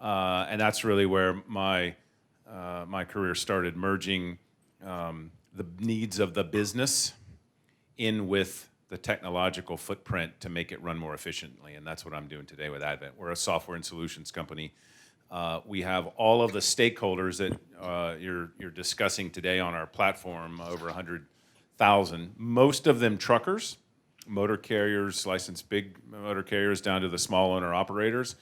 And that's really where my career started, merging the needs of the business in with the technological footprint to make it run more efficiently. And that's what I'm doing today with Advent. We're a software and solutions company. We have all of the stakeholders that you're discussing today on our platform, over 100,000, most of them truckers, motor carriers, licensed big motor carriers down to the small owner operators.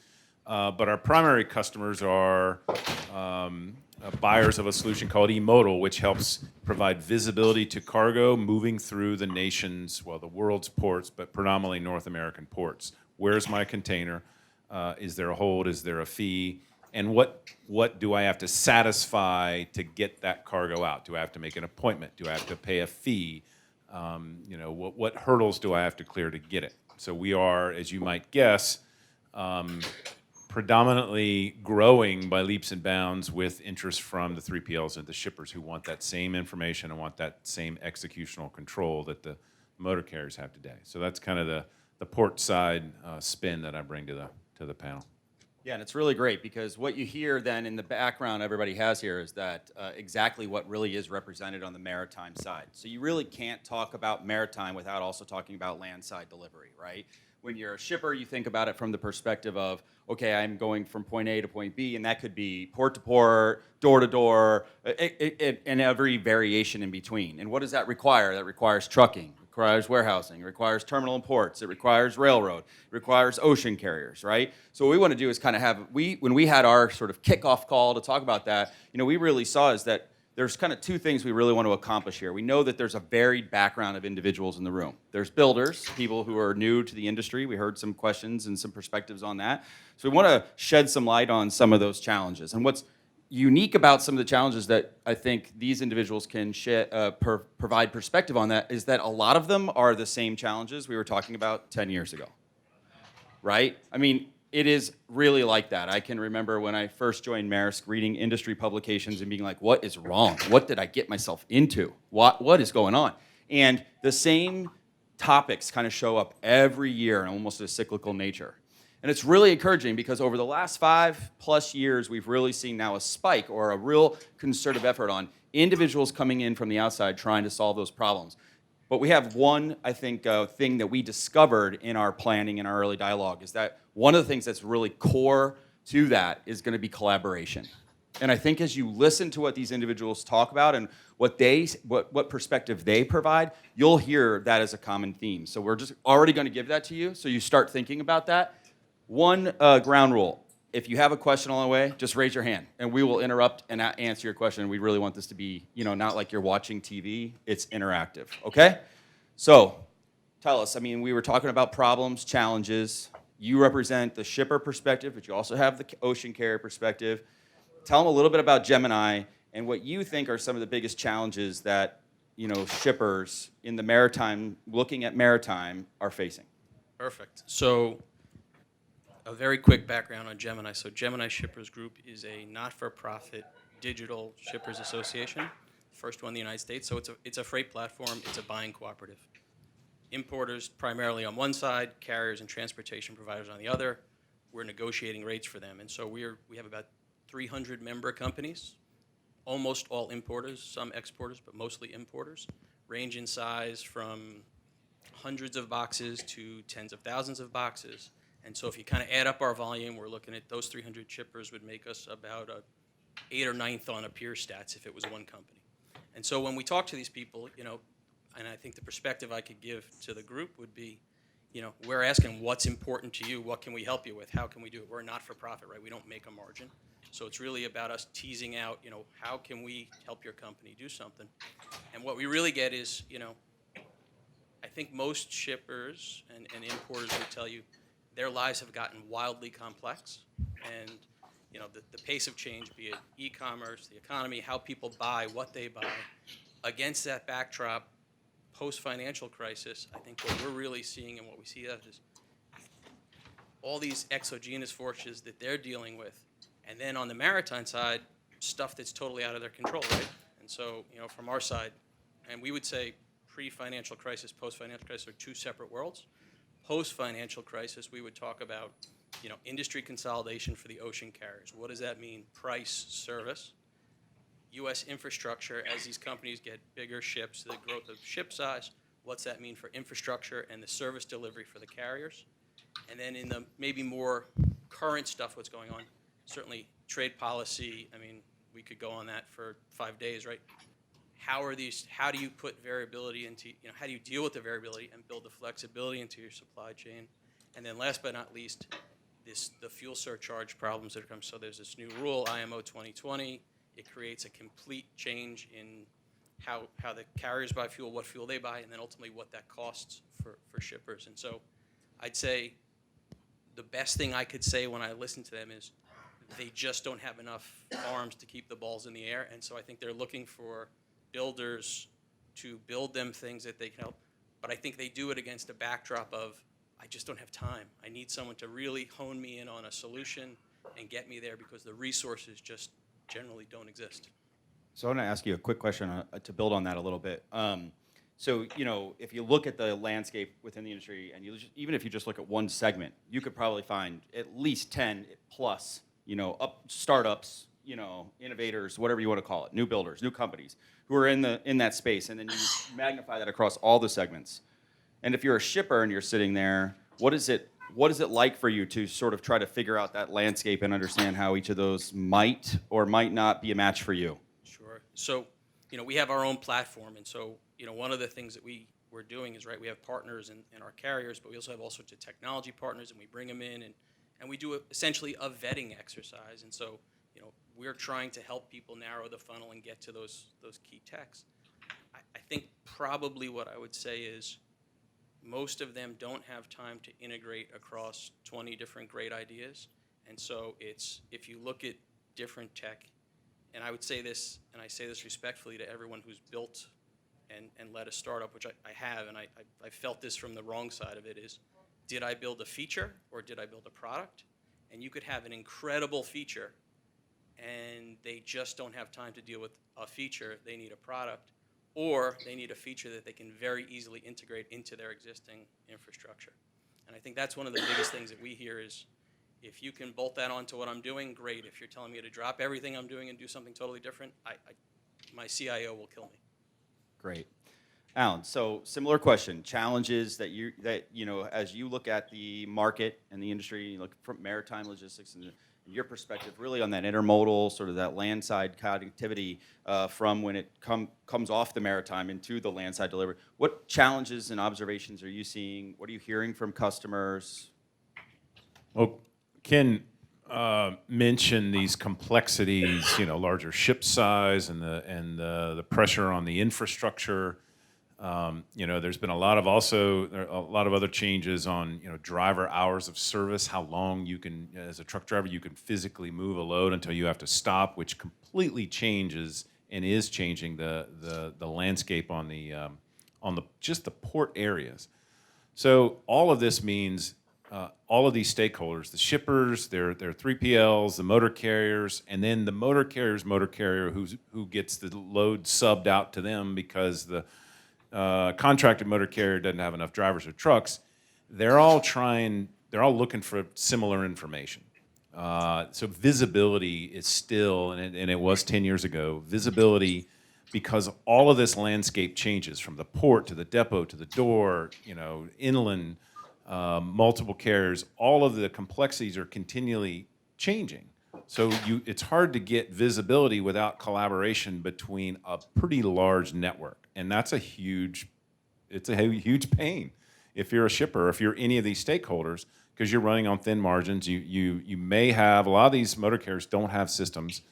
But our primary customers are buyers of a solution called Intermodal, which helps provide visibility to cargo moving through the nation's, well, the world's ports, but predominantly North American ports. Where's my container? Is there a hold? Is there a fee? And what do I have to satisfy to get that cargo out? Do I have to make an appointment? Do I have to pay a fee? What hurdles do I have to clear to get it? So we are, as you might guess, predominantly growing by leaps and bounds with interest from the 3PLs and the shippers who want that same information and want that same executional control that the motor carriers have today. So that's kind of the port side spin that I bring to the panel. Yeah, and it's really great because what you hear then in the background everybody has here is that exactly what really is represented on the maritime side. So you really can't talk about maritime without also talking about landside delivery, right? When you're a shipper, you think about it from the perspective of, okay, I'm going from point A to point B, and that could be port to port, door to door, and every variation in between. And what does that require? That requires trucking, requires warehousing, it requires terminal and ports, it requires railroad, it requires ocean carriers, right? So what we want to do is kind of when we had our sort of kickoff call to talk about that, we really saw is that there's kind of two things we really want to accomplish here. We know that there's a varied background of individuals in the room. There's builders, people who are new to the industry. We heard some questions and some perspectives on that. So we want to shed some light on some of those challenges. And what's unique about some of the challenges that I think these individuals can provide perspective on that is that a lot of them are the same challenges we were talking about 10 years ago, right? I mean, it is really like that. I can remember when I first joined Maersk reading industry publications and being like, what is wrong? What did I get myself into? What is going on? And the same topics kind of show up every year in almost a cyclical nature. And it's really encouraging because over the last 5+ years, we've really seen now a spike or a real concerted effort on individuals coming in from the outside trying to solve those problems. But we have one, I think, thing that we discovered in our planning and our early dialogue is that one of the things that's really core to that is going to be collaboration. And I think as you listen to what these individuals talk about and what perspective they provide, you'll hear that as a common theme. So we're just already going to give that to you, so you start thinking about that. One ground rule. If you have a question along the way, just raise your hand, and we will interrupt and answer your question. We really want this to be, not like you're watching TV. It's interactive, okay? So tell us, we were talking about problems, challenges. You represent the shipper perspective, but you also have the ocean carrier perspective. Tell them a little bit about Gemini and what you think are some of the biggest challenges that, shippers in the maritime, looking at maritime, are facing. Perfect. So a very quick background on Gemini. So Gemini Shippers Group is a not-for-profit digital shippers association, first one in the United States. So it's a freight platform. It's a buying cooperative. Importers primarily on one side, carriers and transportation providers on the other. We're negotiating rates for them. And so we have about 300 member companies, almost all importers, some exporters, but mostly importers, range in size from hundreds of boxes to tens of thousands of boxes. And so if you kind of add up our volume, we're looking at those 300 shippers would make us about a 8th or 9th on a peer stats if it was one company. And so when we talk to these people, and I think the perspective I could give to the group would be, we're asking what's important to you, what can we help you with, how can we do it? We're not for profit, right? We don't make a margin. So it's really about us teasing out, how can we help your company do something? And what we really get is, I think most shippers and importers would tell you, their lives have gotten wildly complex, and the pace of change, be it e-commerce, the economy, how people buy, what they buy, against that backdrop, post-financial crisis, I think what we're really seeing and what we see is all these exogenous forces that they're dealing with, and then on the maritime side, stuff that's totally out of their control, right? And so, from our side, and we would say pre-financial crisis, post-financial crisis are two separate worlds. Post-financial crisis, we would talk about, industry consolidation for the ocean carriers. What does that mean? Price, service. U.S. infrastructure, as these companies get bigger ships, the growth of ship size, what's that mean for infrastructure and the service delivery for the carriers? And then in the maybe more current stuff, what's going on, certainly trade policy, we could go on that for 5 days, right? How do you put variability into, how do you deal with the variability and build the flexibility into your supply chain? And then last but not least, the fuel surcharge problems that come. So there's this new rule, IMO 2020. It creates a complete change in how the carriers buy fuel, what fuel they buy, and then ultimately what that costs for shippers. And so I'd say the best thing I could say when I listen to them is they just don't have enough arms to keep the balls in the air. And so I think they're looking for builders to build them things that they can help. But I think they do it against a backdrop of, I just don't have time. I need someone to really hone me in on a solution and get me there because the resources just generally don't exist. So I want to ask you a quick question to build on that a little bit. So, if you look at the landscape within the industry, and even if you just look at one segment, you could probably find at least 10 plus, startups, innovators, whatever you want to call it, new builders, new companies who are in that space, and then you magnify that across all the segments. And if you're a shipper and you're sitting there, what is it like for you to sort of try to figure out that landscape and understand how each of those might or might not be a match for you? Sure. So, we have our own platform, and so, one of the things that we're doing is, right, we have partners in our carriers, but we also have all sorts of technology partners, and we bring them in, and we do essentially a vetting exercise. And so, we're trying to help people narrow the funnel and get to those key techs. I think probably what I would say is most of them don't have time to integrate across 20 different great ideas. And so if you look at different tech, and I would say this, and I say this respectfully to everyone who's built and led a startup, which I have, and I felt this from the wrong side of it, is did I build a feature or did I build a product? And you could have an incredible feature and they just don't have time to deal with a feature. They need a product, or they need a feature that they can very easily integrate into their existing infrastructure. And I think that's one of the biggest things that we hear is, if you can bolt that onto what I'm doing, great. If you're telling me to drop everything I'm doing and do something totally different, my CIO will kill me. Great. Alan, so similar question. Challenges that as you look at the market and the industry, you look from maritime logistics and your perspective, really on that intermodal, sort of that landside connectivity from when it comes off the maritime into the landside delivery. What challenges and observations are you seeing? What are you hearing from customers? Well, Ken mentioned these complexities, larger ship size and the pressure on the infrastructure. There's been a lot of other changes on, driver hours of service, how long you can, as a truck driver, you can physically move a load until you have to stop, which completely changes and is changing the landscape on just the port areas. So all of this means all of these stakeholders, the shippers, their 3PLs, the motor carriers, and then the motor carrier who gets the load subbed out to them because the contracted motor carrier doesn't have enough drivers or trucks. They're all looking for similar information. So visibility is still, and it was 10 years ago, visibility, because all of this landscape changes from the port to the depot to the door, inland, multiple carriers, all of the complexities are continually changing. So it's hard to get visibility without collaboration between a pretty large network. And that's a huge pain if you're a shipper, if you're any of these stakeholders, because you're running on thin margins. You may have, a lot of these motor carriers don't have systems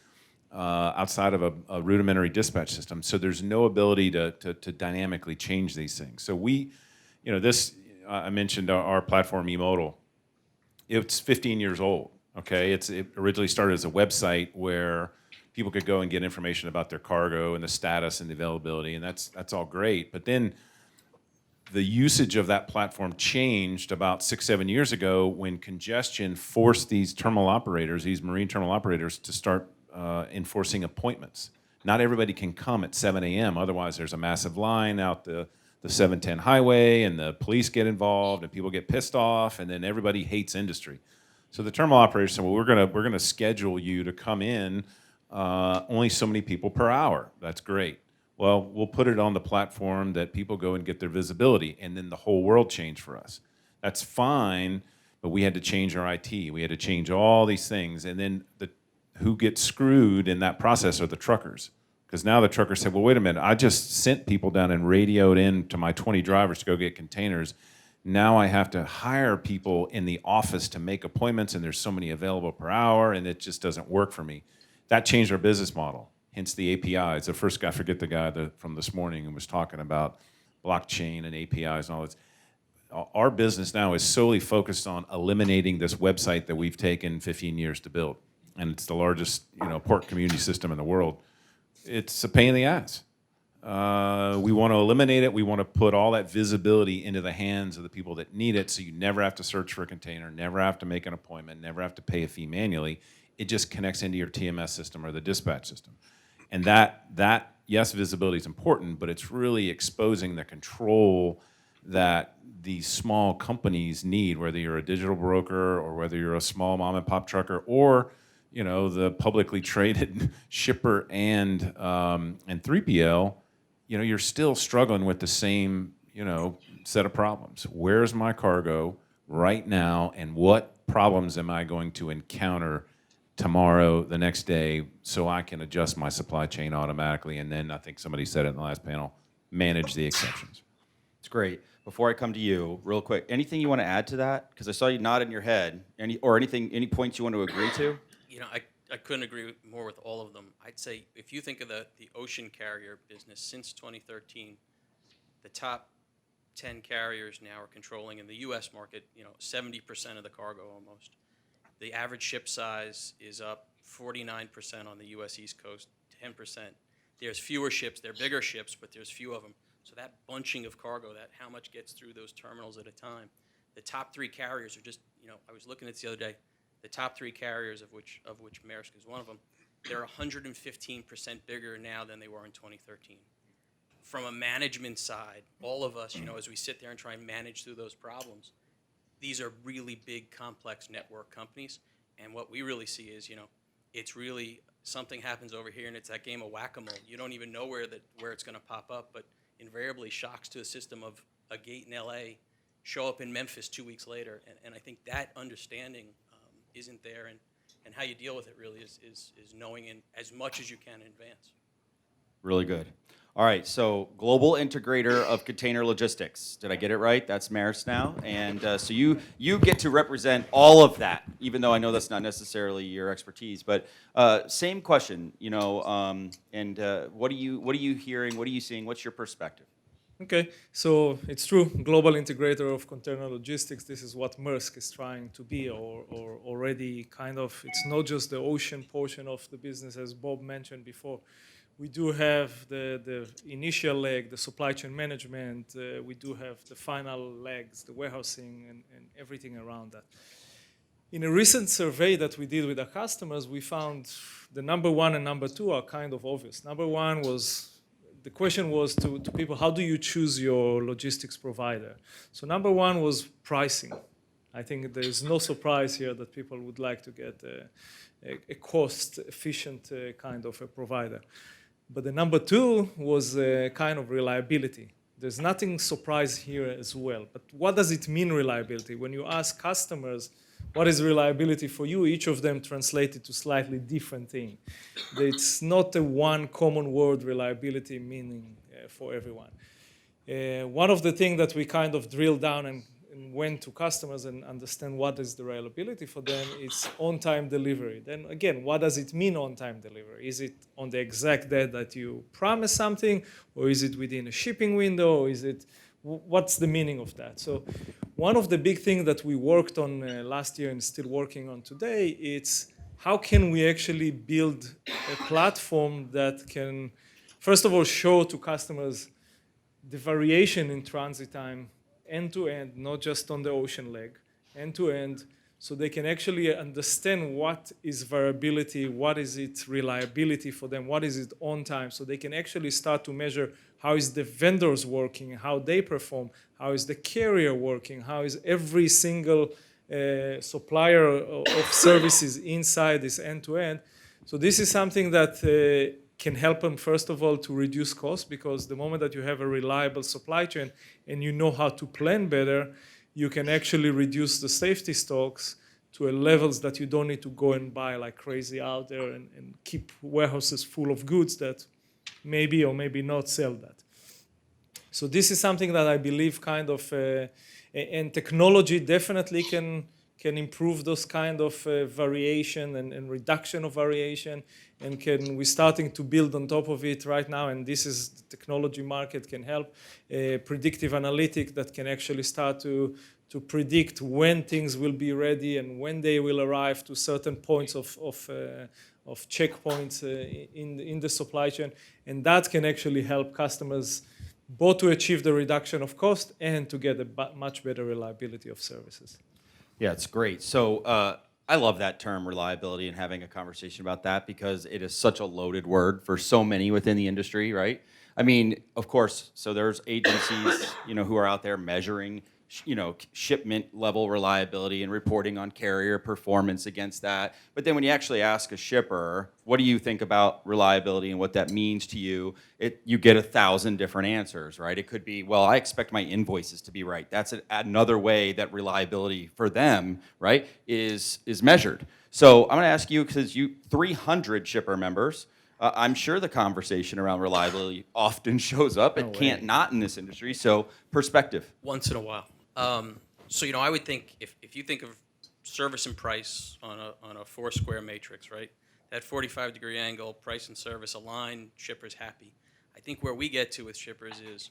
outside of a rudimentary dispatch system. So there's no ability to dynamically change these things. So I mentioned our platform, eModal. It's 15 years old. Okay, it originally started as a website where people could go and get information about their cargo and the status and the availability, and that's all great. But then the usage of that platform changed about 6-7 years ago when congestion forced these marine terminal operators, to start enforcing appointments. Not everybody can come at 7 a.m. Otherwise, there's a massive line out the the 710 highway, and the police get involved, and people get pissed off, and then everybody hates industry. So the terminal operator said, well, we're gonna schedule you to come in only so many people per hour. That's great. Well, we'll put it on the platform that people go and get their visibility, and then the whole world changed for us. That's fine, but we had to change our IT. We had to change all these things, and then who gets screwed in that process are the truckers. Because now the truckers said, well, wait a minute, I just sent people down and radioed in to my 20 drivers to go get containers. Now I have to hire people in the office to make appointments, and there's so many available per hour, and it just doesn't work for me. That changed our business model, hence the APIs. The first guy, I forget the guy from this morning who was talking about blockchain and APIs and all this. Our business now is solely focused on eliminating this website that we've taken 15 years to build. And it's the largest, port community system in the world. It's a pain in the ass. We want to eliminate it. We want to put all that visibility into the hands of the people that need it, so you never have to search for a container, never have to make an appointment, never have to pay a fee manually. It just connects into your TMS system or the dispatch system. And that yes, visibility is important, but it's really exposing the control that these small companies need, whether you're a digital broker or whether you're a small mom and pop trucker or the publicly traded shipper and 3PL, you're still struggling with the same, set of problems. Where's my cargo right now, and what problems am I going to encounter tomorrow, the next day, so I can adjust my supply chain automatically, and then I think somebody said it in the last panel, manage the exceptions. It's great. Before I come to you, real quick, anything you want to add to that? Because I saw you nod in your head. Any points you want to agree to? I couldn't agree more with all of them. I'd say if you think of the ocean carrier business since 2013, the top 10 carriers now are controlling in the U.S. market, 70% of the cargo almost. The average ship size is up 49% on the U.S. East Coast, 10%. There's fewer ships. They're bigger ships, but there's few of them. So that bunching of cargo, that how much gets through those terminals at a time. The top 3 carriers are just, I was looking at this the other day. The top 3 carriers, of which Maersk is one of them, they're 115% bigger now than they were in 2013. From a management side, all of us, as we sit there and try and manage through those problems, these are really big, complex network companies. And what we really see is, it's really something happens over here, and it's that game of whack-a-mole. You don't even know where it's going to pop up, but invariably shocks to the system of a gate in L.A. show up in Memphis 2 weeks later. And I think that understanding isn't there, and how you deal with it really is knowing in as much as you can in advance. Really good. All right, so global integrator of container logistics. Did I get it right? That's Maersk now, and so you get to represent all of that, even though I know that's not necessarily your expertise. But same question, and what are you hearing? What are you seeing? What's your perspective? Okay, so it's true, global integrator of container logistics. This is what Maersk is trying to be, or already kind of. It's not just the ocean portion of the business, as Bob mentioned before. We do have the initial leg, the supply chain management. We do have the final legs, the warehousing, and everything around that. In a recent survey that we did with our customers, we found the number 1 and number 2 are kind of obvious. Number 1 was, the question was to people, how do you choose your logistics provider? So number 1 was pricing. I think there's no surprise here that people would like to get a cost-efficient kind of a provider. But the number 2 was kind of reliability. There's nothing surprise here as well. But what does it mean, reliability? When you ask customers, what is reliability for you? Each of them translated to slightly different thing. It's not a one common word, reliability, meaning for everyone. One of the things that we kind of drilled down and went to customers and understand what is the reliability for them, it's on-time delivery. Then again, what does it mean on-time delivery? Is it on the exact day that you promise something, or is it within a shipping window, or is it, what's the meaning of that? So one of the big things that we worked on last year and still working on today, it's how can we actually build a platform that can, first of all, show to customers the variation in transit time end-to-end, not just on the ocean leg, end-to-end, so they can actually understand what is variability, what is it reliability for them, what is it on time, so they can actually start to measure how is the vendors working, how they perform, how is the carrier working, how is every single supplier of services inside this end-to-end. So this is something that can help them, first of all, to reduce costs, because the moment that you have a reliable supply chain and you know how to plan better, you can actually reduce the safety stocks to levels that you don't need to go and buy like crazy out there and keep warehouses full of goods that maybe or maybe not sell that. So this is something that I believe kind of, and technology definitely can improve those kind of variation and reduction of variation, and we're starting to build on top of it right now, and this is the technology market can help. Predictive analytics that can actually start to predict when things will be ready and when they will arrive to certain points of checkpoints in the supply chain, and that can actually help customers both to achieve the reduction of cost and to get a much better reliability of services. Yeah, it's great. So I love that term, reliability, and having a conversation about that, because it is such a loaded word for so many within the industry, right? I mean, of course, so there's agencies, who are out there measuring, shipment level reliability and reporting on carrier performance against that. But then when you actually ask a shipper, what do you think about reliability and what that means to you, you get 1,000 different answers, right? It could be, well, I expect my invoices to be right. That's another way that reliability for them, right, is measured. So I'm going to ask you, because 300 shipper members, I'm sure the conversation around reliability often shows up. It can't not in this industry. So perspective. Once in a while. So, I would think if you think of service and price on a 4-square matrix, right? That 45-degree angle, price and service align, shippers happy. I think where we get to with shippers is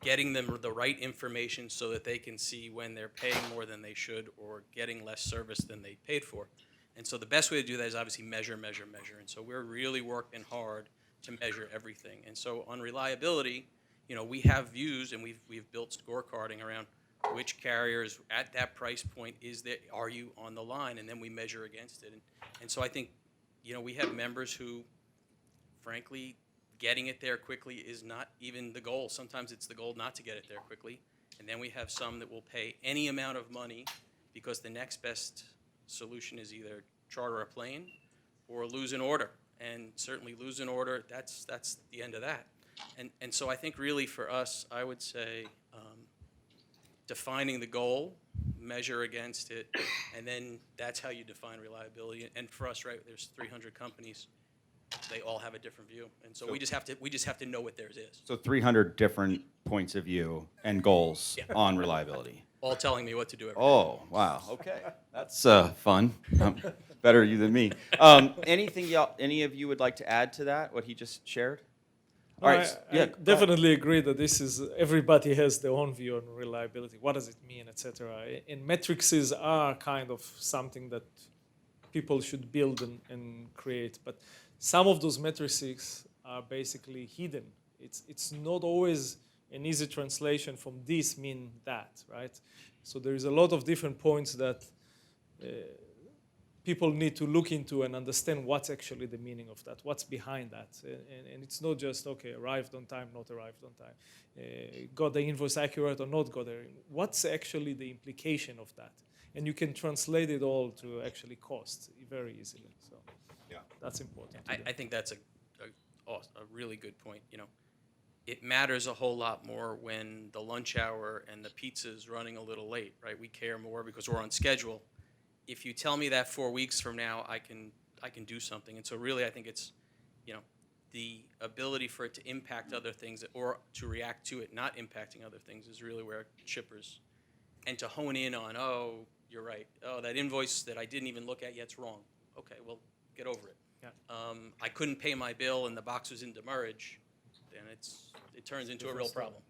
getting them the right information so that they can see when they're paying more than they should or getting less service than they paid for. And so the best way to do that is obviously measure. And so we're really working hard to measure everything. And so on reliability, we have views and we've built scorecarding around which carriers at that price point are you on the line, and then we measure against it. And so I think, we have members who, frankly, getting it there quickly is not even the goal. Sometimes it's the goal not to get it there quickly. And then we have some that will pay any amount of money because the next best solution is either charter a plane or lose an order. And certainly lose an order, that's the end of that. And so I think really for us, I would say defining the goal, measure against it, and then that's how you define reliability. And for us, right, there's 300 companies. They all have a different view, and so we just have to know what theirs is. So 300 different points of view and goals on reliability. All telling me what to do every day. Oh, wow. Okay. That's fun. Better you than me. Anything any of you would like to add to that, what he just shared? All right. I definitely agree that everybody has their own view on reliability. What does it mean, etc. And metrics are kind of something that people should build and create. But some of those metrics are basically hidden. It's not always an easy translation from this mean that, right? So there is a lot of different points that people need to look into and understand what's actually the meaning of that, what's behind that. And it's not just, okay, arrived on time, not arrived on time, got the invoice accurate or not got there. What's actually the implication of that? And you can translate it all to actually cost very easily. So yeah, that's important. I think that's a really good point. It matters a whole lot more when the lunch hour and the pizza's running a little late, right? We care more because we're on schedule. If you tell me that 4 weeks from now, I can do something. And so really, I think it's, the ability for it to impact other things or to react to it not impacting other things is really where shippers, and to hone in on, oh, you're right. Oh, that invoice that I didn't even look at yet's wrong. Okay, well, get over it. Yeah. I couldn't pay my bill and the box was in demurrage, then it turns into a real problem.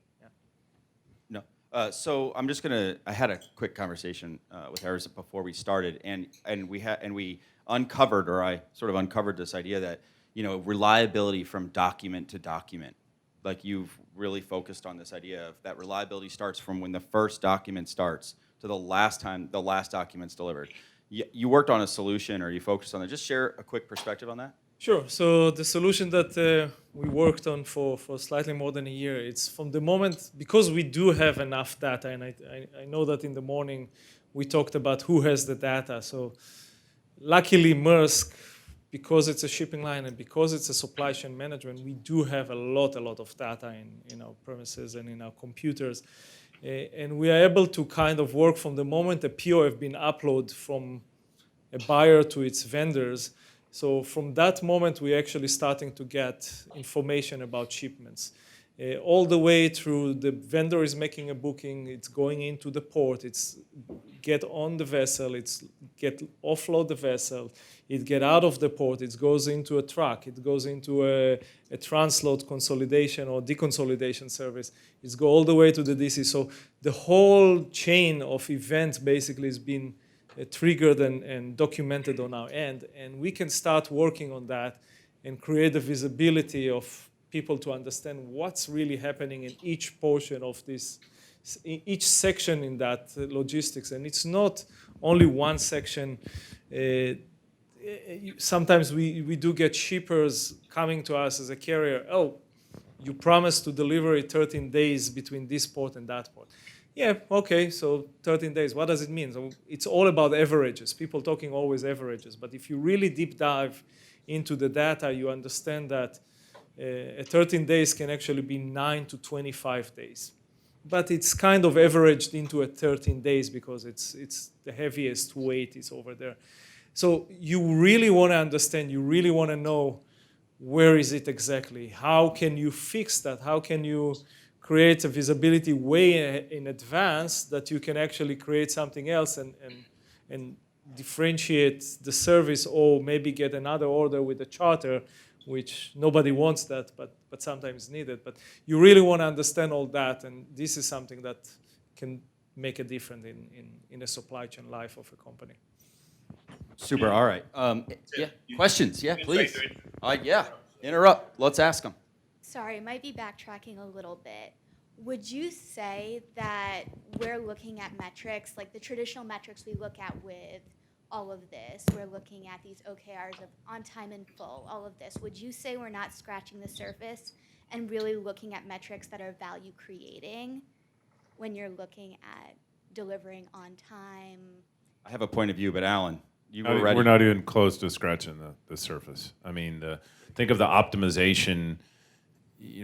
No. So I'm just gonna. I had a quick conversation with Erez before we started, and we uncovered, or I sort of uncovered this idea that reliability from document to document. Like you've really focused on this idea of that reliability starts from when the first document starts to the last document's delivered. You worked on a solution, or you focused on it. Just share a quick perspective on that. Sure. So the solution that we worked on for slightly more than a year, it's from the moment, because we do have enough data, and I know that in the morning we talked about who has the data. So luckily Maersk, because it's a shipping line and because it's a supply chain management, we do have a lot of data in our premises and in our computers. And we are able to kind of work from the moment a PO have been uploaded from a buyer to its vendors. So from that moment, we're actually starting to get information about shipments. All the way through the vendor is making a booking, it's going into the port, it's get on the vessel, it's get offload the vessel, it get out of the port, it goes into a truck, it goes into a transload consolidation or deconsolidation service, it's go all the way to the DC. So the whole chain of events basically has been triggered and documented on our end, and we can start working on that and create the visibility of people to understand what's really happening in each portion of this, each section in that logistics. And it's not only one section. Sometimes we do get shippers coming to us as a carrier, oh, you promised to deliver it 13 days between this port and that port. Yeah, okay, so 13 days, what does it mean? So it's all about averages. People talking always averages. But if you really deep dive into the data, you understand that 13 days can actually be 9 to 25 days. But it's kind of averaged into a 13 days because it's the heaviest weight is over there. So you really want to understand, you really want to know where is it exactly? How can you fix that? How can you create a visibility way in advance that you can actually create something else and differentiate the service, or maybe get another order with a charter, which nobody wants that, but sometimes needed. But you really want to understand all that, and this is something that can make a difference in the supply chain life of a company. Super. All right. Yeah. Questions? Yeah, please. Yeah. Interrupt. Let's ask them. Sorry, might be backtracking a little bit. Would you say that we're looking at metrics, like the traditional metrics we look at with all of this, we're looking at these OKRs of on time and full, all of this. Would you say we're not scratching the surface and really looking at metrics that are value creating when you're looking at delivering on time? I have a point of view, but Alan, you were ready. We're not even close to scratching the surface. I mean, think of the optimization,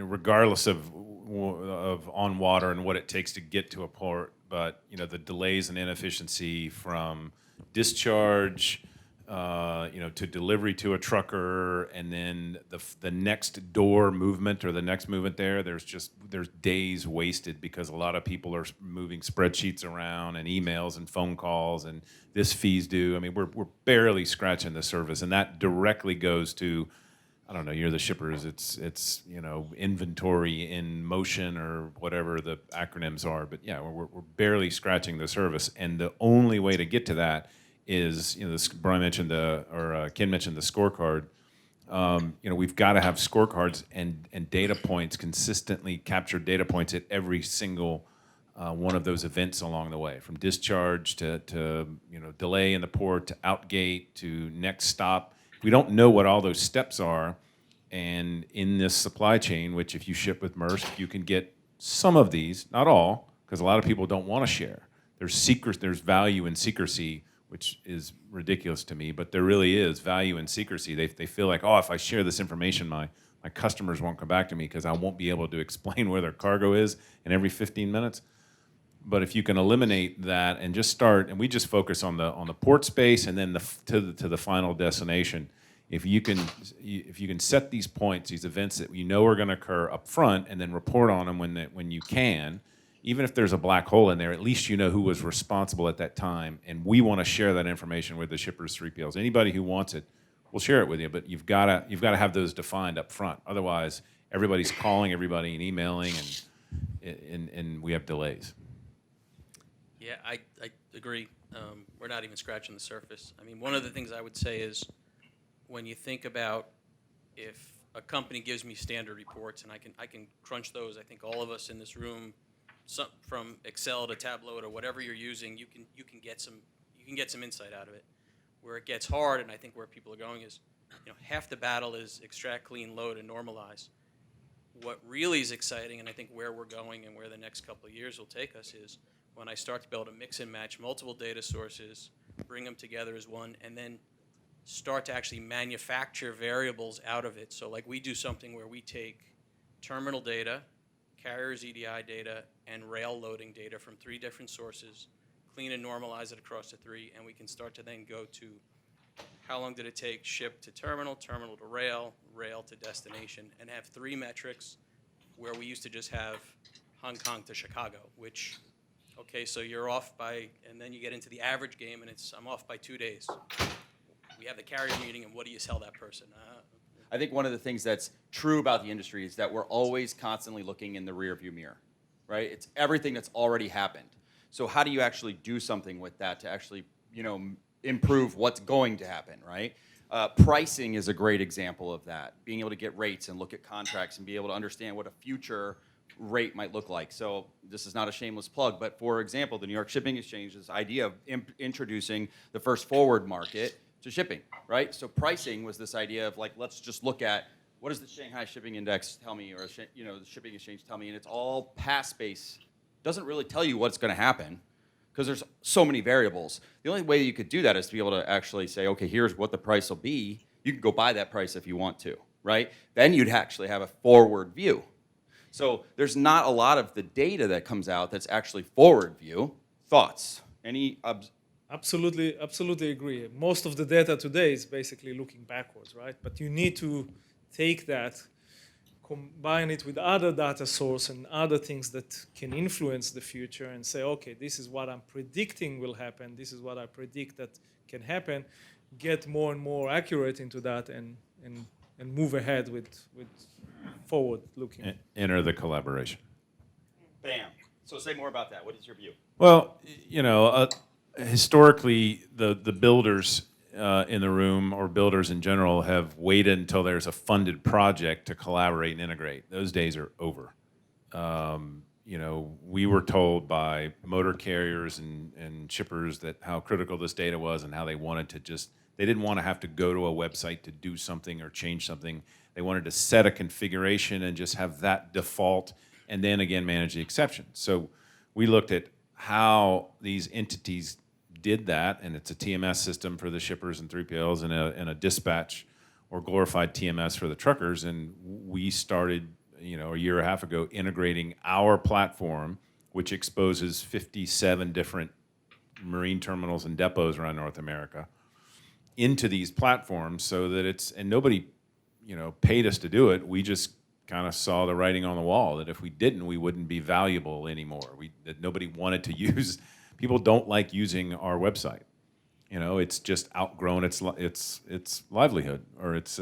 regardless of on water and what it takes to get to a port, but the delays and inefficiency from discharge, to delivery to a trucker, and then the next door movement or the next movement there's days wasted because a lot of people are moving spreadsheets around and emails and phone calls and this fee's due. I mean, we're barely scratching the surface, and that directly goes to, I don't know, you're the shippers, it's inventory in motion or whatever the acronyms are, but yeah, we're barely scratching the surface, and the only way to get to that is, Brian mentioned Ken mentioned the scorecard. We've got to have scorecards and data points, consistently captured data points at every single one of those events along the way, from discharge to delay in the port to outgate to next stop. We don't know what all those steps are, and in this supply chain, which if you ship with Maersk, you can get some of these, not all, because a lot of people don't want to share. There's value in secrecy, which is ridiculous to me, but there really is value in secrecy. They feel like, oh, if I share this information, my customers won't come back to me because I won't be able to explain where their cargo is in every 15 minutes. But if you can eliminate that and just start, and we just focus on the port space and then to the final destination. If you can set these points, these events that are going to occur up front, and then report on them when you can, even if there's a black hole in there, at least you know who was responsible at that time. And we want to share that information with the shippers, 3PLs. Anybody who wants it, we'll share it with you. But you've got to have those defined up front. Otherwise, everybody's calling everybody and emailing, and we have delays. Yeah, I agree. We're not even scratching the surface. I mean, one of the things I would say is when you think about if a company gives me standard reports and I can crunch those, I think all of us in this room from Excel to Tableau to whatever you're using, you can get some insight out of it. Where it gets hard, and I think where people are going is, half the battle is extract, clean, load, and normalize. What really is exciting, and I think where we're going and where the next couple of years will take us, is when I start to be able to mix and match multiple data sources, bring them together as one, and then start to actually manufacture variables out of it. So like we do something where we take terminal data, carriers EDI data, and rail loading data from 3 different sources, clean and normalize it across the 3, and we can start to then go to how long did it take ship to terminal, terminal to rail, rail to destination, and have 3 metrics where we used to just have Hong Kong to Chicago, which, okay, so you're off by, and then you get into the average game, and I'm off by 2 days. We have the carrier meeting, and what do you tell that person? I think one of the things that's true about the industry is that we're always constantly looking in the rearview mirror, right? It's everything that's already happened. So how do you actually do something with that to actually, improve what's going to happen, right? Pricing is a great example of that. Being able to get rates and look at contracts and be able to understand what a future rate might look like. So this is not a shameless plug, but for example, the New York Shipping Exchange, this idea of introducing the first forward market to shipping, right? So pricing was this idea of like, let's just look at what does the Shanghai Shipping Index tell me, or the Shipping Exchange tell me, and it's all past-based. Doesn't really tell you what's going to happen because there's so many variables. The only way you could do that is to be able to actually say, okay, here's what the price will be. You can go buy that price if you want to, right? Then you'd actually have a forward view. So there's not a lot of the data that comes out that's actually forward view. Thoughts? Absolutely agree. Most of the data today is basically looking backwards, right? But you need to take that, combine it with other data source and other things that can influence the future and say, okay, this is what I'm predicting will happen, this is what I predict that can happen, get more and more accurate into that and move ahead with forward looking. Enter the collaboration. Bam. So say more about that. What is your view? Well, historically, the builders in the room, or builders in general, have waited until there's a funded project to collaborate and integrate. Those days are over. We were told by motor carriers and shippers that how critical this data was and how they wanted to they didn't want to have to go to a website to do something or change something. They wanted to set a configuration and just have that default and then again manage the exceptions. So we looked at how these entities did that, and it's a TMS system for the shippers and 3PLs and a dispatch or glorified TMS for the truckers, and we started a year and a half ago integrating our platform, which exposes 57 different marine terminals and depots around North America, into these platforms so that and nobody paid us to do it. We just kind of saw the writing on the wall that if we didn't, we wouldn't be valuable anymore. That nobody wanted to use. People don't like using our website. It's just outgrown its livelihood or its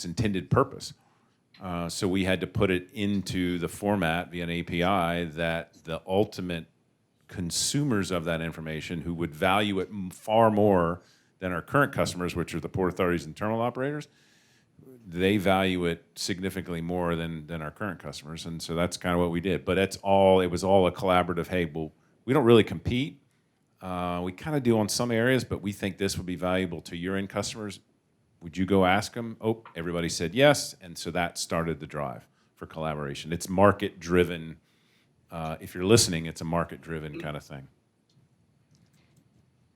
intended purpose. So we had to put it into the format via an API that the ultimate consumers of that information, who would value it far more than our current customers, which are the port authorities and terminal operators, they value it significantly more than our current customers. And so that's kind of what we did. But it was all a collaborative, hey, well, we don't really compete. We kind of do on some areas, but we think this would be valuable to your end customers. Would you go ask them? Oh, everybody said yes, and so that started the drive for collaboration. It's market-driven. If you're listening, it's a market-driven kind of thing.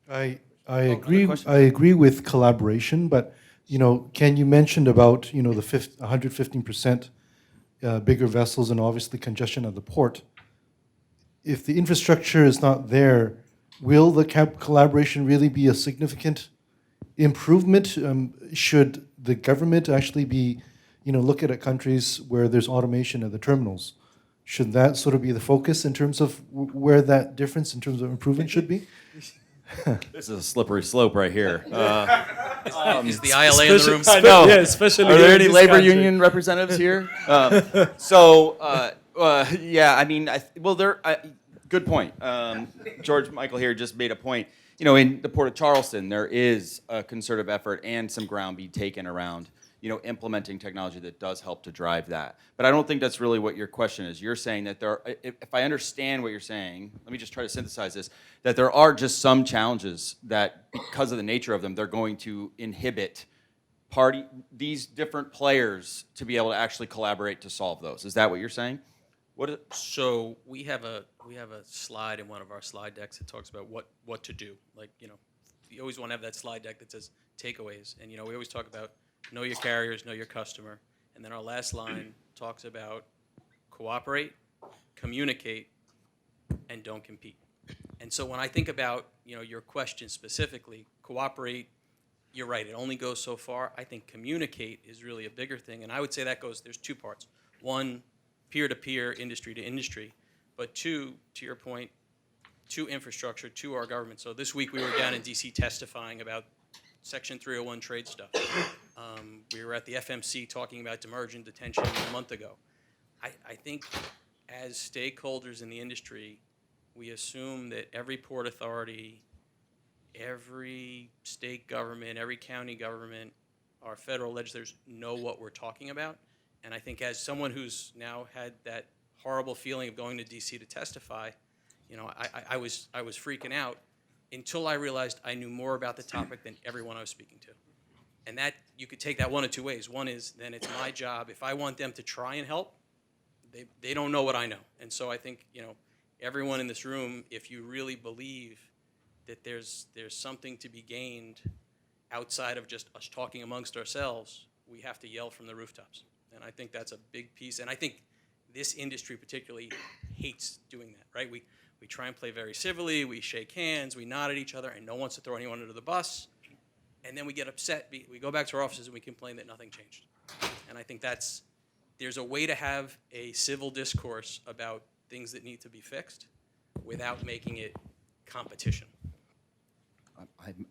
I agree. I agree with collaboration, but Ken, you mentioned about the 115% bigger vessels and obviously congestion at the port. If the infrastructure is not there, will the collaboration really be a significant improvement? Should the government actually be, look at countries where there's automation at the terminals? Should that sort of be the focus in terms of where that difference in terms of improvement should be? This is a slippery slope right here. Is the ILA in the room? I know. Yeah, especially Are there any labor country. union representatives here? Good point. George Michael here just made a point. In the Port of Charleston, there is a concerted effort and some ground being taken around, implementing technology that does help to drive that. But I don't think that's really what your question is. You're saying that if I understand what you're saying, let me just try to synthesize this, that there are just some challenges that, because of the nature of them, they're going to inhibit these different players to be able to actually collaborate to solve those. Is that what you're saying? So we have a slide in one of our slide decks that talks about what to do. Like, you always want to have that slide deck that says takeaways. And, we always talk about know your carriers, know your customer. And then our last line talks about cooperate, communicate, and don't compete. And so when I think about, your question specifically, cooperate, you're right, it only goes so far. I think communicate is really a bigger thing. And I would say there's two parts. One, peer-to-peer, industry to industry. But two, to your point, to infrastructure, to our government. So this week we were down in D.C. testifying about Section 301 trade stuff. We were at the FMC talking about demurrage and detention a month ago. I think as stakeholders in the industry, we assume that every port authority, every state government, every county government, our federal legislators know what we're talking about. And I think as someone who's now had that horrible feeling of going to D.C. to testify, I was freaking out until I realized I knew more about the topic than everyone I was speaking to. And that, you could take that one of two ways. One is, then it's my job, if I want them to try and help, they don't know what I know. And so I think, everyone in this room, if you really believe that there's something to be gained outside of just us talking amongst ourselves, we have to yell from the rooftops. And I think that's a big piece. And I think this industry particularly hates doing that, right? We try and play very civilly, we shake hands, we nod at each other, and no one wants to throw anyone under the bus. And then we get upset, we go back to our offices and we complain that nothing changed. And I think there's a way to have a civil discourse about things that need to be fixed without making it competition.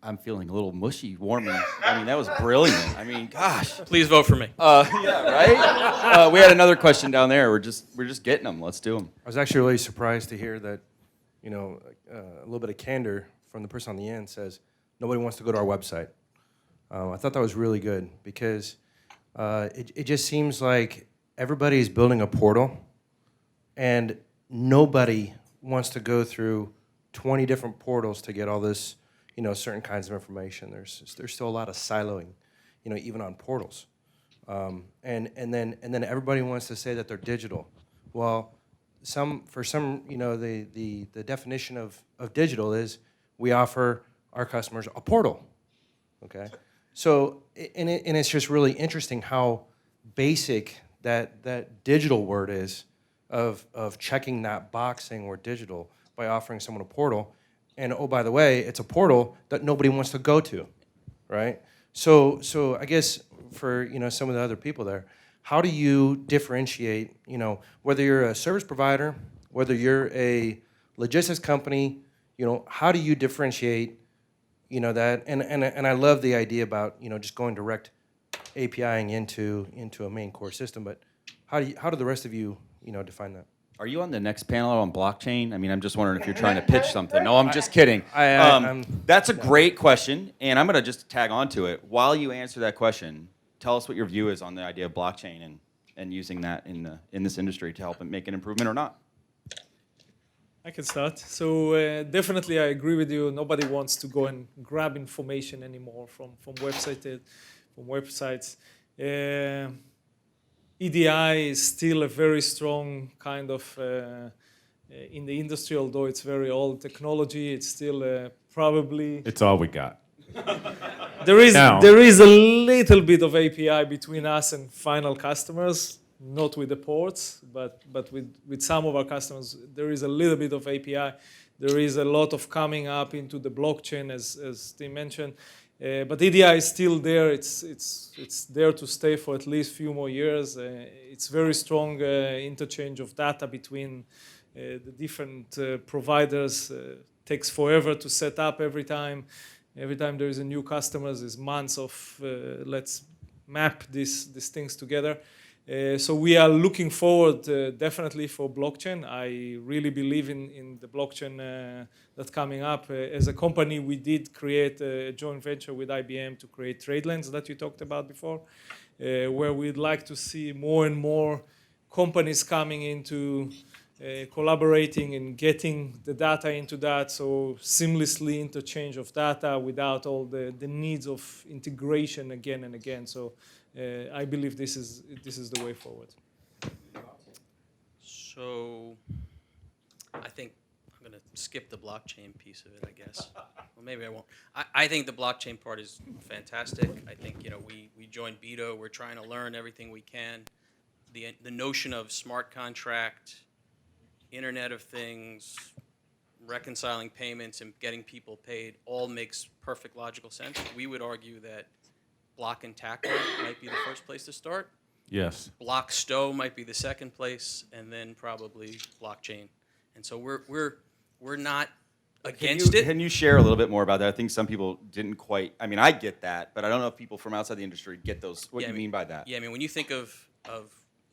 I'm feeling a little mushy, warming. I mean, that was brilliant. I mean, gosh. Please vote for me. Yeah, right? We had another question down there. We're just getting them. Let's do them. I was actually really surprised to hear that, a little bit of candor from the person on the end says, nobody wants to go to our website. I thought that was really good because it just seems like everybody is building a portal and nobody wants to go through 20 different portals to get all this, certain kinds of information. There's still a lot of siloing, even on portals. And then everybody wants to say that they're digital. Well, for some, the definition of digital is we offer our customers a portal. Okay, so and it's just really interesting how basic that digital word is of checking that box saying we're digital by offering someone a portal. And oh, by the way, it's a portal that nobody wants to go to, right? So I guess for some of the other people there, how do you differentiate, whether you're a service provider, whether you're a logistics company, how do you differentiate, that? And I love the idea about just going direct APIing into a main core system. But how do the rest of you define that? Are you on the next panel on blockchain? I mean, I'm just wondering if you're trying to pitch something. No, I'm just kidding. That's a great question, and I'm going to just tag on to it. While you answer that question, tell us what your view is on the idea of blockchain and using that in this industry to help make an improvement or not. I can start. So definitely I agree with you. Nobody wants to go and grab information anymore from websites. EDI is still a very strong kind of in the industry, although it's very old technology. It's still probably It's all we got. there is Now. a little bit of API between us and final customers, not with the ports, but with some of our customers, there is a little bit of API. There is a lot of coming up into the blockchain, as Tim mentioned. But EDI is still there. It's there to stay for at least a few more years. It's very strong interchange of data between the different providers. Takes forever to set up every time. Every time there is a new customer, there's months of let's map these things together. So we are looking forward definitely for blockchain. I really believe in the blockchain that's coming up. As a company, we did create a joint venture with IBM to create trade lanes that you talked about before, where we'd like to see more and more companies coming into collaborating and getting the data into that, so seamlessly interchange of data without all the needs of integration again and again. So I believe this is the way forward. So I think I'm going to skip the blockchain piece of it, I guess. Well, maybe I won't. I think the blockchain part is fantastic. I think, we joined BITO. We're trying to learn everything we can. The notion of smart contract, Internet of Things, reconciling payments and getting people paid all makes perfect logical sense. We would argue that block and tackle might be the first place to start. Yes. Block stow might be the second place, and then probably blockchain. And so we're not against it. Can you share a little bit more about that? I think some people didn't quite. I mean, I get that, but I don't know if people from outside the industry get those. What you mean by that? Yeah, I mean, when you think of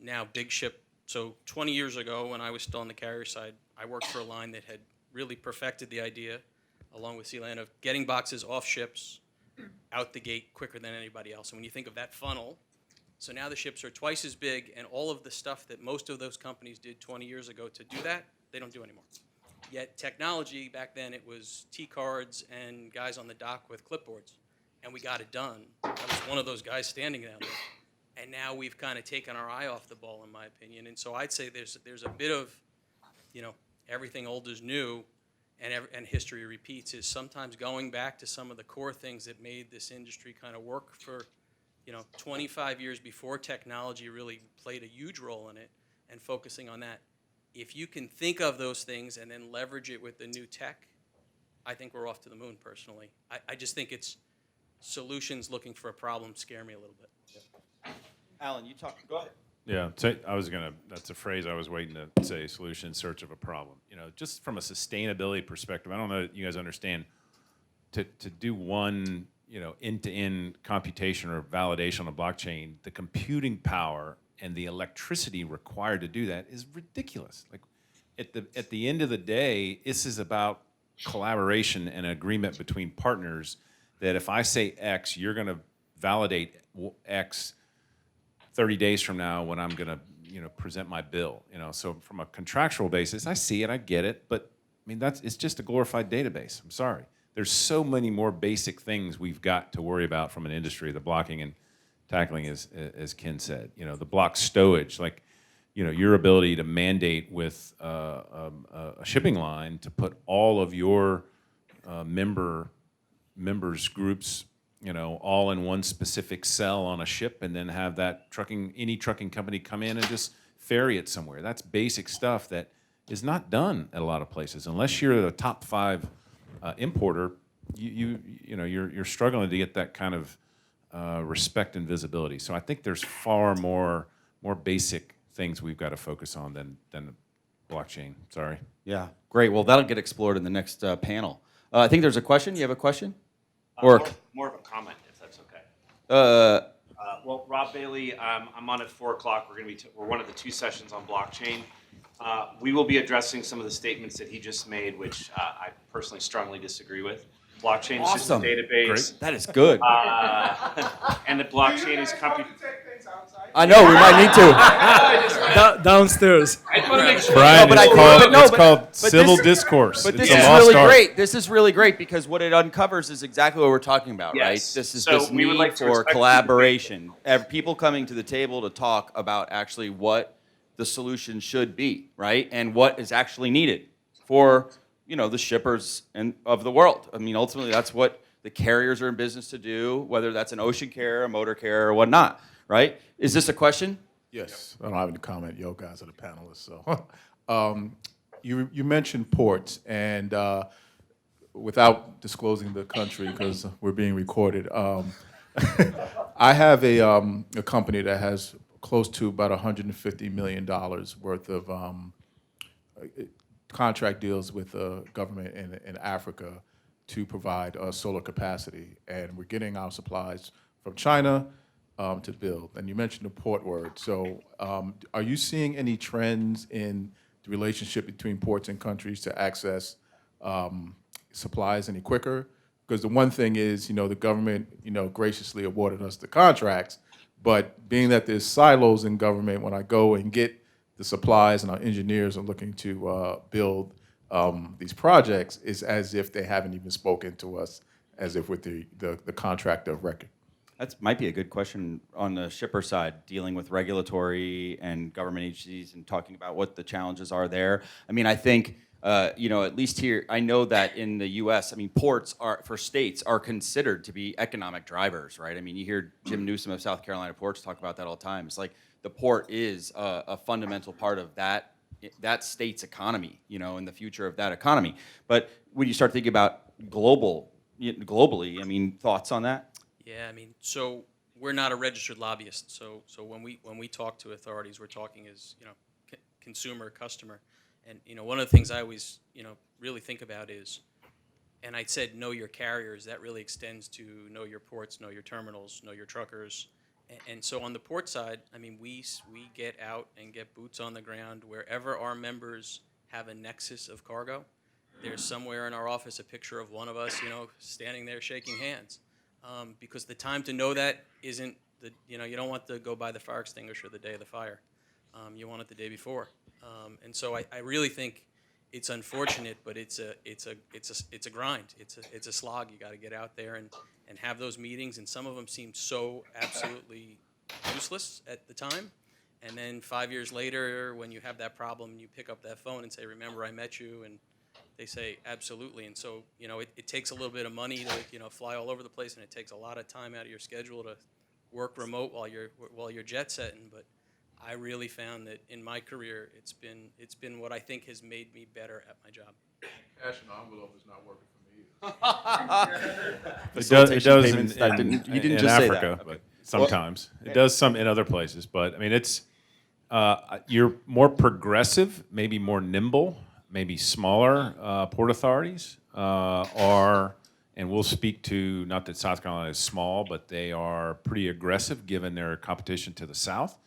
now big ship. So 20 years ago, when I was still on the carrier side, I worked for a line that had really perfected the idea, along with Sealand, of getting boxes off ships out the gate quicker than anybody else. And when you think of that funnel, so now the ships are twice as big, and all of the stuff that most of those companies did 20 years ago to do that, they don't do anymore. Yet technology, back then it was T-cards and guys on the dock with clipboards, and we got it done. I was one of those guys standing down there. And now we've kind of taken our eye off the ball, in my opinion. And so I'd say there's a bit of, everything old is new, and history repeats. Is sometimes going back to some of the core things that made this industry kind of work for, 25 years before technology really played a huge role in it, and focusing on that. If you can think of those things and then leverage it with the new tech, I think we're off to the moon. Personally, I just think it's solutions looking for a problem scare me a little bit. Alan, you talk. Go ahead. Yeah, that's a phrase I was waiting to say, solution in search of a problem. Just from a sustainability perspective, I don't know that you guys understand, to do one, end-to-end computation or validation on a blockchain, the computing power and the electricity required to do that is ridiculous. Like, at the end of the day, this is about collaboration and agreement between partners that if I say X, you're going to validate X 30 days from now when I'm going to, present my bill. So from a contractual basis, I see it, I get it, but I mean it's just a glorified database. I'm sorry. There's so many more basic things we've got to worry about from an industry. The blocking and tackling, as Ken said, the block stowage, like, your ability to mandate with a shipping line to put all of your members groups, all in one specific cell on a ship, and then have that any trucking company come in and just ferry it somewhere. That's basic stuff that is not done at a lot of places. Unless you're the top 5 importer, you're struggling to get that kind of respect and visibility. So I think there's far more basic things we've got to focus on than blockchain. Sorry. Yeah, great. Well, that'll get explored in the next panel. I think there's a question. You have a question? Or more of a comment, if that's okay. Well, Rob Bailey, I'm on at 4 o'clock. We're one of the 2 sessions on blockchain. We will be addressing some of the statements that he just made, which I personally strongly disagree with. Blockchain is just a database. Great. That is good. And the blockchain is I know, we might need to. Downstairs. Brian, it's called civil discourse. But It's this a is lost really art. great. This is really great because what it uncovers is exactly what we're talking about, Yes. right? This is So this we would need like to for respect collaboration. People coming to the table to talk about actually what the solution should be, right? And what is actually needed for, the shippers of the world. I mean, ultimately, that's what the carriers are in business to do, whether that's an ocean carrier, a motor carrier, or whatnot, right? Is this a question? Yes, I don't have any comment. You guys are the panelists. So, you mentioned ports, and without disclosing the country because we're being recorded, I have a company that has close to about $150 million worth of contract deals with the government in Africa to provide solar capacity, and we're getting our supplies from China, to build. And you mentioned the port word. So are you seeing any trends in the relationship between ports and countries to access supplies any quicker? Because the one thing is, the government, graciously awarded us the contracts, but being that there's silos in government, when I go and get the supplies and our engineers are looking to build these projects, it's as if they haven't even spoken to us, as if with the contractor of record. That might be a good question on the shipper side, dealing with regulatory and government agencies and talking about what the challenges are there. I mean, I think, at least here, I know that in the U.S., I mean, ports for states are considered to be economic drivers, right? I mean, you hear Jim Newsom of South Carolina Ports talk about that all the time. It's like the port is a fundamental part of that state's economy, and the future of that economy. But when you start thinking about globally, I mean, thoughts on that? Yeah, I mean, so we're not a registered lobbyist. So when we talk to authorities, we're talking as consumer, customer, and one of the things I always really think about is, and I said know your carriers. That really extends to know your ports, know your terminals, know your truckers, and so on the port side, I mean, we get out and get boots on the ground wherever our members have a nexus of cargo. There's somewhere in our office a picture of one of us, standing there shaking hands. Because the time to know that isn't you don't want to go buy the fire extinguisher the day of the fire. You want it the day before. And so I really think it's unfortunate, but it's a grind. It's a slog. You got to get out there and have those meetings. And some of them seem so absolutely useless at the time. And then 5 years later, when you have that problem, you pick up that phone and say, "Remember, I met you," and they say absolutely. And so it takes a little bit of money to fly all over the place, and it takes a lot of time out of your schedule to work remote while you're jet setting. But I really found that in my career, it's been what I think has made me better at my job. Cash in the envelope is not working for me It does payments, you didn't in just say that. Africa, Okay. but sometimes. It does some in other places. But, I mean, it's you're more progressive, maybe more nimble, maybe smaller port authorities are, and we'll speak to, not that South Carolina is small, but they are pretty aggressive given their competition to the south.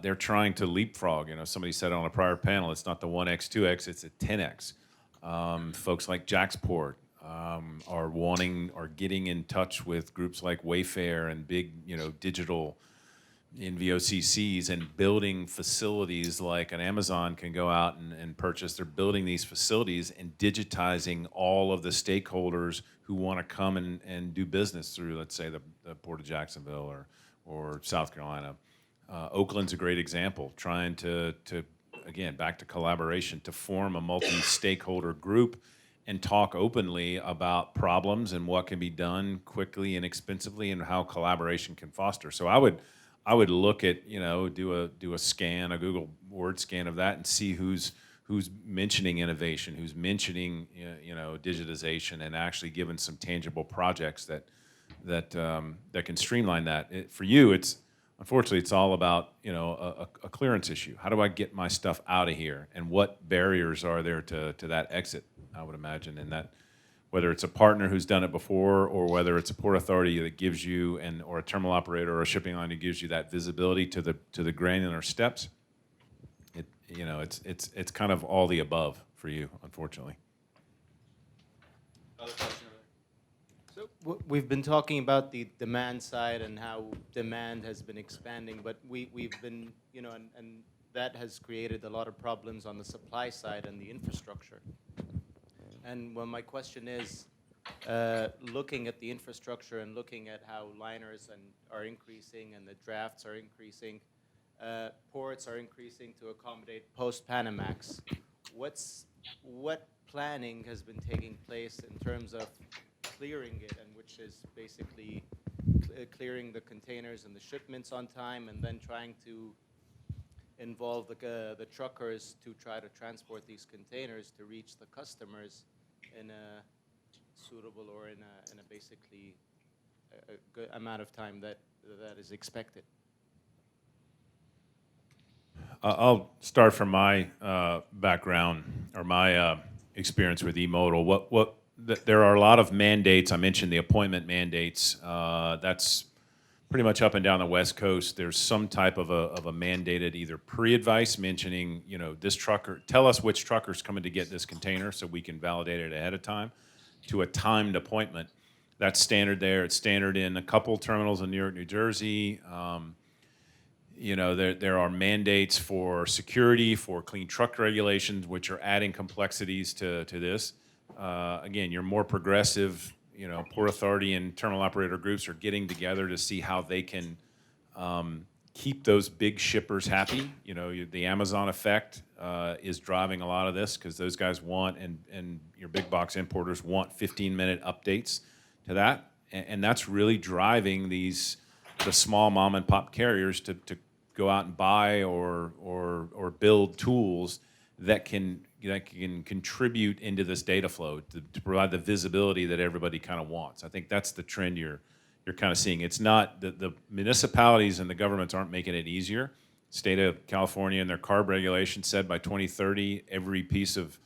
They're trying to leapfrog. Somebody said on a prior panel, it's not the 1X, 2X, it's a 10X. Folks like Jacksport are getting in touch with groups like Wayfair and big, digital NVOCCs and building facilities like an Amazon can go out and purchase. They're building these facilities and digitizing all of the stakeholders who want to come and do business through, let's say, the Port of Jacksonville or South Carolina. Oakland's a great example, trying to again, back to collaboration, to form a multi-stakeholder group and talk openly about problems and what can be done quickly and inexpensively and how collaboration can foster. So I would look at, do a scan, a Google word scan of that and see who's mentioning innovation, who's mentioning, digitization and actually giving some tangible projects that can streamline that. For you, unfortunately, it's all about, a clearance issue. How do I get my stuff out of here? And what barriers are there to that exit, I would imagine, and that whether it's a partner who's done it before or whether it's a port authority that gives you or a terminal operator or a shipping line that gives you that visibility to the granular steps. It's kind of all the above for you, unfortunately. So we've been talking about the demand side and how demand has been expanding, but we've been, and that has created a lot of problems on the supply side and the infrastructure. And my question is, looking at the infrastructure and looking at how liners are increasing and the drafts are increasing, ports are increasing to accommodate post-Panamax. What planning has been taking place in terms of clearing it, and which is basically clearing the containers and the shipments on time, and then trying to involve the truckers to try to transport these containers to reach the customers in a suitable or in a basically a good amount of time that is expected. I'll start from my background or my experience with eModal. There are a lot of mandates. I mentioned the appointment mandates. That's pretty much up and down the West Coast, there's some type of a mandated either pre-advice mentioning, this trucker, tell us which trucker's coming to get this container so we can validate it ahead of time, to a timed appointment. That's standard there. It's standard in a couple terminals in New York, New Jersey. There are mandates for security, for clean truck regulations, which are adding complexities to this. Again, you're more progressive. Port Authority and terminal operator groups are getting together to see how they can keep those big shippers happy. The Amazon effect is driving a lot of this because those guys want, and your big box importers want 15-minute updates to that. And that's really driving the small mom and pop carriers to go out and buy or build tools that can contribute into this data flow to provide the visibility that everybody kind of wants. I think that's the trend you're kind of seeing. It's not the municipalities and the governments aren't making it easier. State of California and their CARB regulation said by 2030, every piece of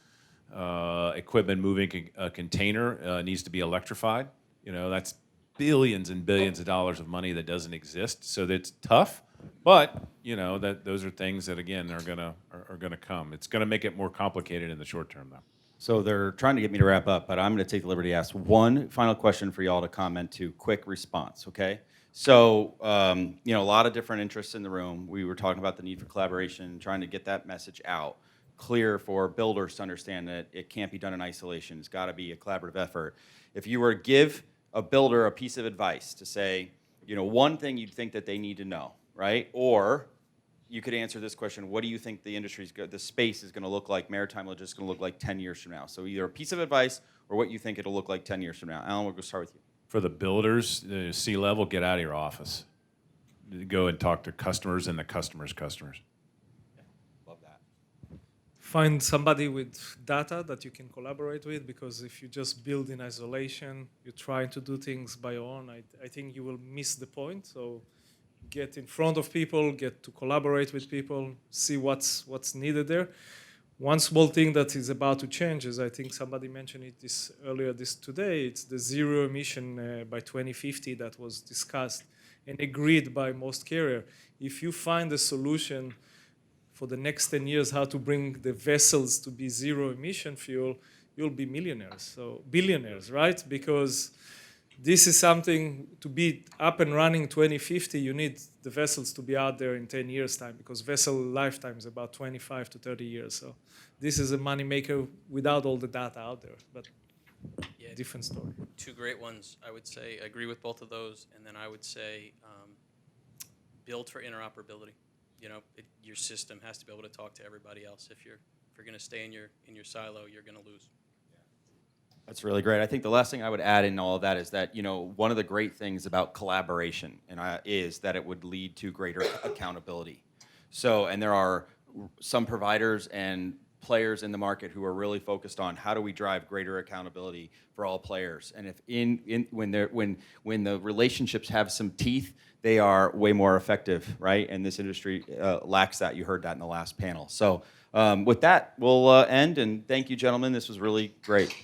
equipment moving a container needs to be electrified. That's billions and billions of dollars of money that doesn't exist. So that's tough. But that those are things that again are gonna come. It's gonna make it more complicated in the short term, though. So they're trying to get me to wrap up, but I'm going to take the liberty to ask one final question for y'all to comment to. Quick response, okay? So a lot of different interests in the room. We were talking about the need for collaboration, trying to get that message out, clear for builders to understand that it can't be done in isolation. It's got to be a collaborative effort. If you were to give a builder a piece of advice to say, one thing you'd think that they need to know, right? Or you could answer this question: what do you think the space is going to look like, maritime logistics is going to look like 10 years from now? So either a piece of advice or what you think it'll look like 10 years from now. Alan, we'll go start with you. For the builders, the C-level, get out of your office. Go and talk to customers and the customers' customers. Love that. Find somebody with data that you can collaborate with, because if you just build in isolation, you're trying to do things by your own, I think you will miss the point. So get in front of people, get to collaborate with people, see what's needed there. One small thing that is about to change is, I think somebody mentioned it earlier today, it's the zero emission by 2050 that was discussed and agreed by most carriers. If you find a solution for the next 10 years how to bring the vessels to be zero emission fuel, you'll be millionaires, so billionaires, right? Because this is something to be up and running 2050, you need the vessels to be out there in 10 years' time, because vessel lifetime is about 25 to 30 years. So this is a moneymaker without all the data out there, but different story. Two great ones, I would say. I agree with both of those. And then I would say build for interoperability. Your system has to be able to talk to everybody else. If you're going to stay in your silo, you're going to lose. That's really great. I think the last thing I would add in all of that is that, one of the great things about collaboration is that it would lead to greater accountability. So, and there are some providers and players in the market who are really focused on how do we drive greater accountability for all players. And if when the relationships have some teeth, they are way more effective, right? And this industry lacks that. You heard that in the last panel. So with that, we'll end, and thank you, gentlemen. This was really great.